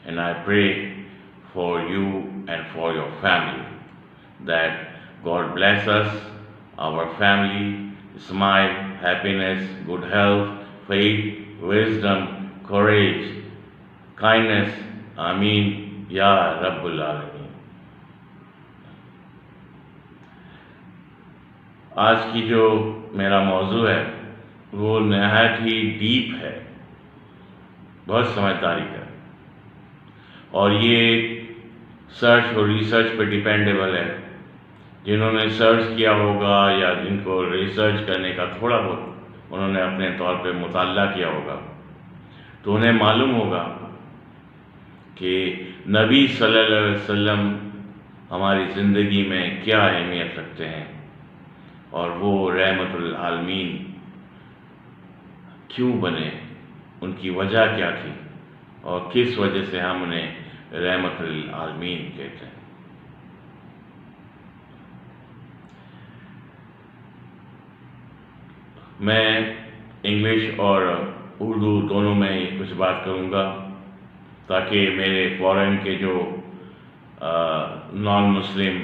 And I pray for you and for your family that God bless us, our family, smile, happiness, good health, faith, wisdom, courage, kindness. Ameen Ya Rabbul Alamin. آج کی جو میرا موضوع ہے وہ نہایت ہی deep ہے، بہت سمجھداری کا، اور یہ سرچ اور ریسرچ پہ ڈیپینڈیبل ہے۔ جنہوں نے سرچ کیا ہوگا یا جن کو ریسرچ کرنے کا تھوڑا بہت انہوں نے اپنے طور پہ مطالعہ کیا ہوگا تو انہیں معلوم ہوگا کہ نبی صلی اللہ علیہ وسلم ہماری زندگی میں کیا اہمیت رکھتے ہیں، اور وہ رحمت للعالمین کیوں بنے، ان کی وجہ کیا تھی، اور کس وجہ سے ہم انہیں رحمت للعالمین کہتے ہیں۔ میں انگلش اور اردو دونوں میں کچھ بات کروں گا تاکہ میرے فورن کے جو نان مسلم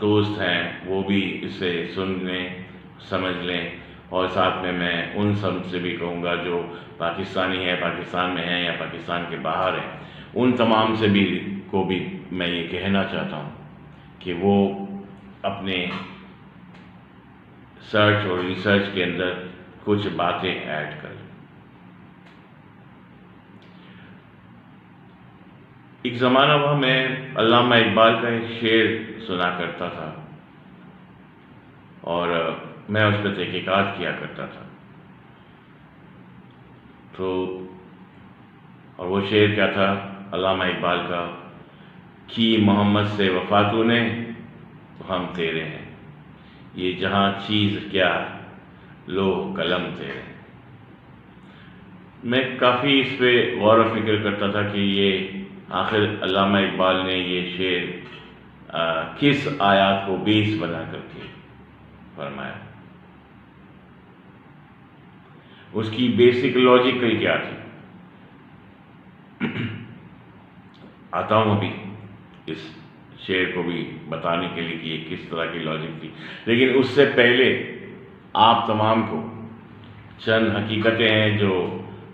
دوست ہیں وہ بھی اسے سن لیں، سمجھ لیں، اور ساتھ میں ان سب سے بھی کہوں گا جو پاکستانی ہیں، پاکستان میں ہیں یا پاکستان کے باہر ہیں، ان تمام سے بھی کو بھی میں یہ کہنا چاہتا ہوں کہ وہ اپنے سرچ اور ریسرچ کے اندر کچھ باتیں ایڈ کریں۔ ایک زمانہ وہ میں علامہ اقبال کا ایک شعر سنا کرتا تھا اور میں اس پہ تحقیقات کیا کرتا تھا، اور وہ شعر کیا تھا علامہ اقبال کا، کی محمد سے وفا تو نے تو ہم تیرے ہیں، یہ جہاں چیز کیا لو قلم تیرے۔ میں کافی اس پہ غور و فکر کرتا تھا کہ یہ آخر علامہ اقبال نے یہ شعر کس آیات کو بیس بنا کر کے فرمایا، اس کی بیسک لاجکل کیا تھی۔ آتا ہوں ابھی اس شعر کو بھی بتانے کے لیے کہ یہ کس طرح کی لاجک تھی، لیکن اس سے پہلے آپ تمام کو چند حقیقتیں ہیں جو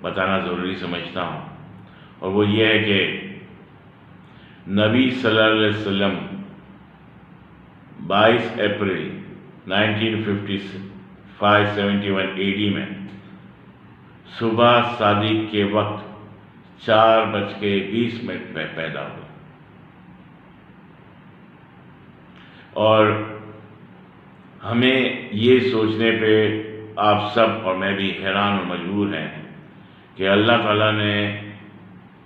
بتانا ضروری سمجھتا ہوں، اور وہ یہ ہے کہ نبی صلی اللہ علیہ وسلم 22 اپریل 1971 AD میں صبح صادق کے وقت 4:20 میں پیدا ہوئے، اور ہمیں یہ سوچنے پہ آپ سب اور میں بھی حیران اور مجبور ہیں کہ اللہ تعالیٰ نے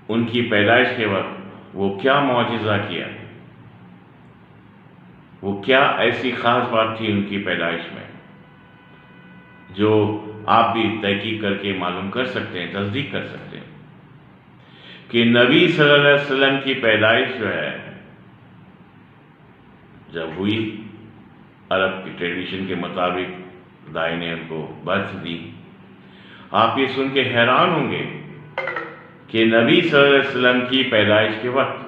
ان کی پیدائش کے وقت وہ کیا معجزہ کیا، وہ کیا ایسی خاص بات تھی ان کی پیدائش میں جو آپ بھی تحقیق کر کے معلوم کر سکتے ہیں، تصدیق کر سکتے ہیں کہ نبی صلی اللہ علیہ وسلم کی پیدائش جو ہے جب ہوئی، عرب کی ٹریڈیشن کے مطابق دائی نے ان کو برتھ دی۔ آپ یہ سن کے حیران ہوں گے کہ نبی صلی اللہ علیہ وسلم کی پیدائش کے وقت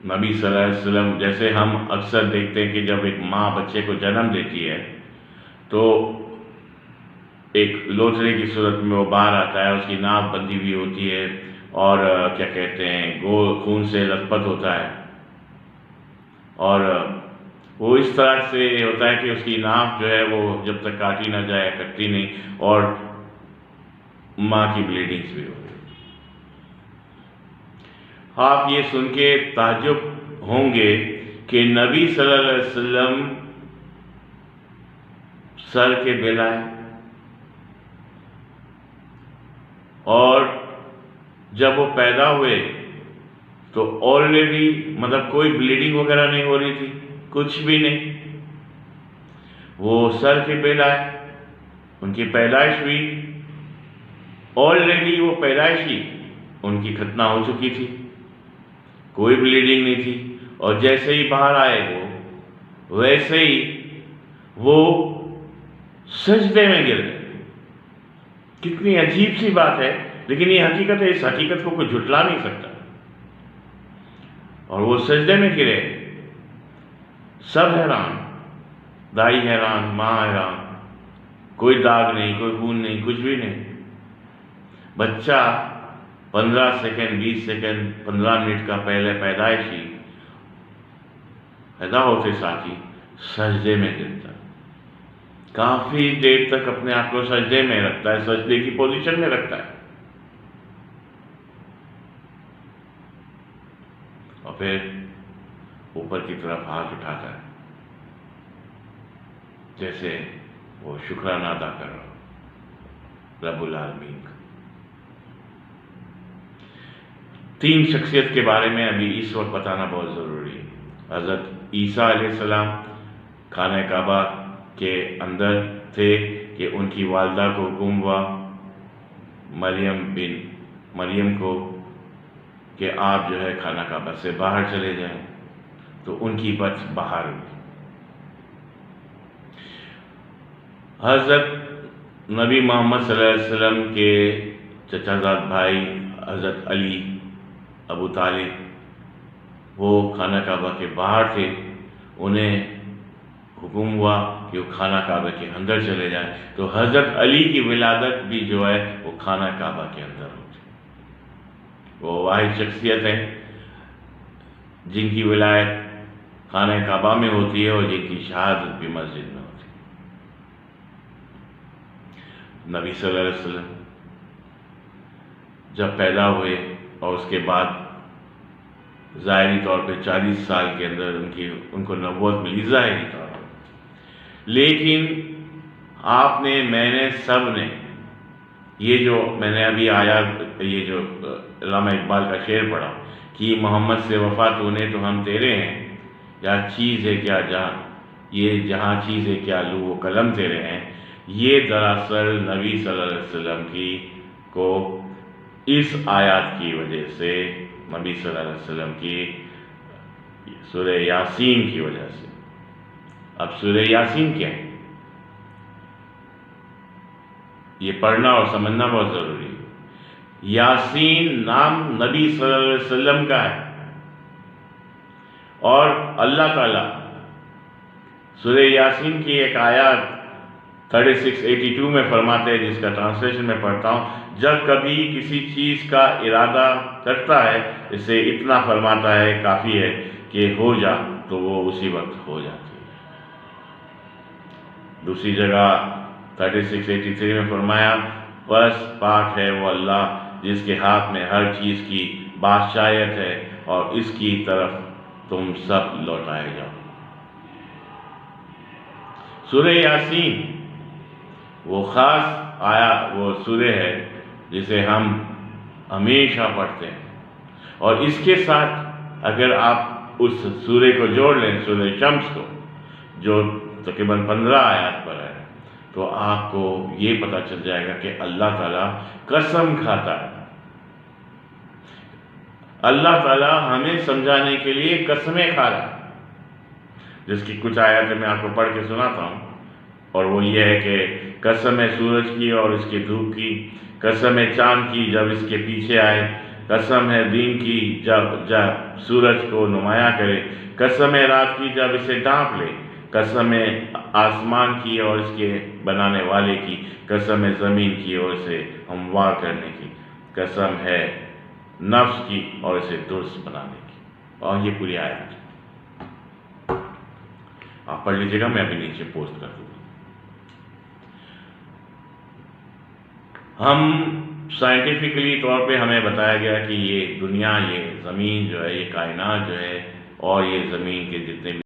نبی صلی اللہ علیہ وسلم، جیسے ہم اکثر دیکھتے ہیں کہ جب ایک ماں بچے کو جنم دیتی ہے تو ایک لوتھڑے کی صورت میں وہ باہر آتا ہے، اس کی ناک بندھی ہوئی ہوتی ہے اور کیا کہتے ہیں خون سے لت پت ہوتا ہے، اور وہ اس طرح سے ہوتا ہے کہ اس کی ناک جو ہے وہ جب تک کاٹی نہ جائے کٹتی نہیں، اور ماں کی بلیڈنگز بھی ہوتی ہے۔ آپ یہ سن کے تعجب ہوں گے کہ نبی صلی اللہ علیہ وسلم سر کے بل آئے، اور جب وہ پیدا ہوئے تو آلریڈی مطلب کوئی بلیڈنگ وغیرہ نہیں ہو رہی تھی، کچھ بھی نہیں، وہ سر کے بل آئے، ان کی پیدائش ہوئی، آلریڈی وہ پیدائش ہی ان کی ختنہ ہو چکی تھی، کوئی بلیڈنگ نہیں تھی، اور جیسے ہی باہر آئے وہ ویسے ہی وہ سجدے میں گر گئے، کتنی عجیب سی بات ہے، لیکن یہ حقیقت ہے، اس حقیقت کو کوئی جھٹلا نہیں سکتا۔ اور وہ سجدے میں گرے، سب حیران، دائی حیران، ماں حیران، کوئی داغ نہیں، کوئی خون نہیں، کچھ بھی نہیں۔ بچہ 15 سیکنڈ، 20 سیکنڈ، 15 منٹ کا پہلے پیدائشی پیدا ہوتے ساتھ ہی سجدے میں گرتا ہے، کافی دیر تک اپنے آپ کو سجدے میں رکھتا ہے، سجدے کی پوزیشن میں رکھتا ہے، اور پھر اوپر کی طرف ہاتھ اٹھاتا ہے جیسے وہ شکرانہ ادا کر رہا ہو رب العالمین کا۔ 3 شخصیت کے بارے میں ابھی اس وقت بتانا بہت ضروری ہے۔ حضرت عیسیٰ علیہ السلام خانہ کعبہ کے اندر تھے کہ ان کی والدہ کو حکم ہوا، مریم کو، کہ آپ جو ہے خانہ کعبہ سے باہر چلے جائیں، تو ان کی بچ باہر ہوئی۔ حضرت نبی محمد صلی اللہ علیہ وسلم کے چچا زاد بھائی حضرت علی ابو طالب، وہ خانہ کعبہ کے باہر تھے، انہیں حکم ہوا کہ وہ خانہ کعبہ کے اندر چلے جائیں، تو حضرت علی کی ولادت بھی جو ہے وہ خانہ کعبہ کے اندر ہوتی۔ وہ واحد شخصیت ہیں جن کی ولایت خانہ کعبہ میں ہوتی ہے اور جن کی شہادت بھی مسجد میں ہوتی ہے۔ نبی صلی اللہ علیہ وسلم جب پیدا ہوئے اور اس کے بعد ظاہری طور پہ 40 سال کے اندر ان کو نبوت ملی ظاہری طور پر، لیکن آپ نے، میں نے، سب نے، یہ جو میں نے ابھی آیات، یہ جو علامہ اقبال کا شعر پڑھا کہ محمد سے وفا تو نے تو ہم تیرے ہیں، یا چیز ہے کیا جہاں، یہ جہاں چیز ہے کیا لوح و قلم تیرے ہیں، یہ دراصل نبی صلی اللہ علیہ وسلم کو اس آیات کی وجہ سے، نبی صلی اللہ علیہ وسلم کی سورہ یاسین کی وجہ سے۔ اب سورہ یاسین کیا ہے، یہ پڑھنا اور سمجھنا بہت ضروری ہے۔ یاسین نام نبی صلی اللہ علیہ وسلم کا ہے، اور اللہ تعالیٰ سورہ یاسین کی ایک آیات 3682 میں فرماتے ہیں، جس کا ٹرانسلیشن میں پڑھتا ہوں، جب کبھی کسی چیز کا ارادہ کرتا ہے، اسے اتنا فرماتا ہے کافی ہے کہ ہو جا، تو وہ اسی وقت ہو جاتی ہے۔ دوسری جگہ 3683 میں فرمایا، بس پاک ہے وہ اللہ جس کے ہاتھ میں ہر چیز کی بادشاہیت ہے، اور اس کی طرف تم سب لوٹائے جاؤ۔ سورہ یاسین وہ خاص وہ سورہ ہے جسے ہم ہمیشہ پڑھتے ہیں، اور اس کے ساتھ اگر آپ اس سورہ کو جوڑ لیں، سورہ شمس کو، جو تقریباً 15 آیات پر ہے، تو آپ کو یہ پتہ چل جائے گا کہ اللہ تعالیٰ قسم کھاتا ہے۔ اللہ تعالیٰ ہمیں سمجھانے کے لیے قسمیں کھا رہا ہے، جس کی کچھ آیاتیں میں آپ کو پڑھ کے سناتا ہوں، اور وہ یہ ہے کہ قسم ہے سورج کی اور اس کے دھوپ کی، قسم ہے چاند کی جب اس کے پیچھے آئے، قسم ہے دن کی جب سورج کو نمایاں کرے، قسم ہے رات کی جب اسے ڈھانپ لے، قسم ہے آسمان کی اور اس کے بنانے والے کی، قسم ہے زمین کی اور اسے ہموار کرنے کی، قسم ہے نفس کی اور اسے درست بنانے کی۔ اور یہ پوری آیت آپ پڑھ لیجیے گا، میں ابھی نیچے پوسٹ کر دوں گا۔ ہم سائنٹیفکلی طور پہ ہمیں بتایا گیا کہ یہ دنیا، یہ زمین جو ہے، یہ کائنات جو ہے، اور یہ زمین کے جتنے بھی